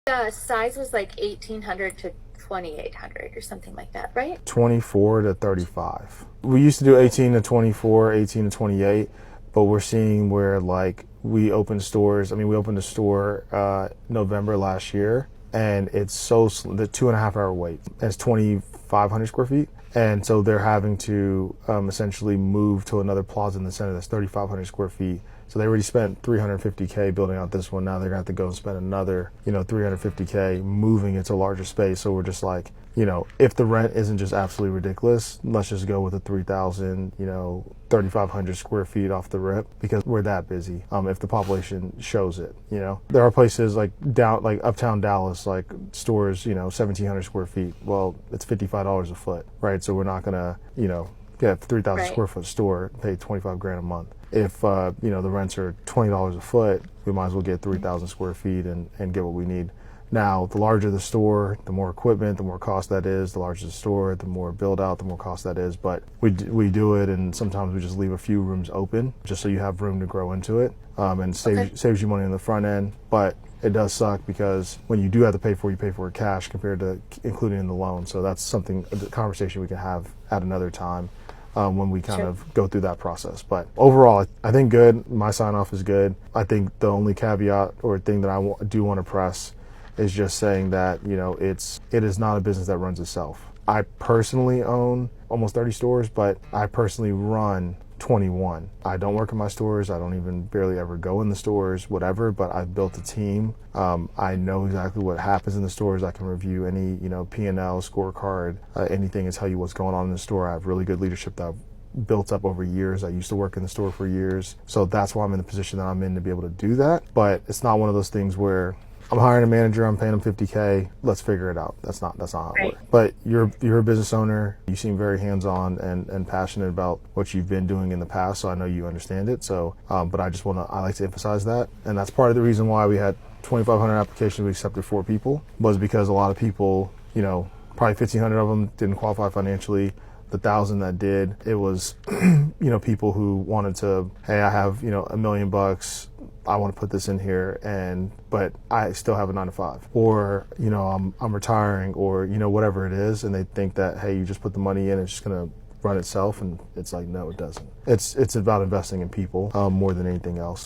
The size was like 1,800 to 2,800 or something like that, right? 24 to 35. We used to do 18 to 24, 18 to 28, but we're seeing where like we opened stores. I mean, we opened a store November last year, and it's the 2.5 hour wait. And it's 2,500 square feet. And so they're having to essentially move to another plaza in the center that's 3,500 square feet. So they already spent $350K building out this one. Now they're going to have to go and spend another, $350K moving it to a larger space. So we're just like, if the rent isn't just absolutely ridiculous, let's just go with a 3,000, 3,500 square feet off the rip, because we're that busy. If the population shows it, there are places like uptown Dallas, like stores, 1,700 square feet. Well, it's $55 a foot, right? So we're not gonna, get a 3,000 Right. square foot store, pay 25 grand a month. If the rents are $20 a foot, we might as well get 3,000 square feet and get what we need. Now, the larger the store, the more equipment, the more cost that is. The larger the store, the more build out, the more cost that is. But we do it, and sometimes we just leave a few rooms open just so you have room to grow into it, and saves you money on the front end. But it does suck because when you do have to pay for it, you pay for it cash compared to including in the loan. So that's a conversation we can have at another time. When we kind of go through that process. But overall, I think good. My sign off is good. I think the only caveat or thing that I do want to press is just saying that, it is not a business that runs itself. I personally own almost 30 stores, but I personally run 21. I don't work in my stores. I don't even barely ever go in the stores, whatever, but I've built a team. I know exactly what happens in the stores. I can review any, P&L, scorecard, anything, and tell you what's going on in the store. I have really good leadership that I've built up over years. I used to work in the store for years. So that's why I'm in the position that I'm in, to be able to do that. But it's not one of those things where I'm hiring a manager, I'm paying him $50K, let's figure it out. That's not how it works. But you're a business owner. You seem very hands-on and passionate about what you've been doing in the past, so I know you understand it. So, but I like to emphasize that. And that's part of the reason why we had 2,500 applications, we accepted 4 people, was because a lot of people, probably 1,500 of them didn't qualify financially. The 1,000 that did, it was, people who wanted to, hey, I have, $1 million, I want to put this in here, but I still have a 9 to 5, or, I'm retiring, or, whatever it is. And they think that, hey, you just put the money in, it's just going to run itself. And it's like, no, it doesn't. It's about investing in people, more than anything else.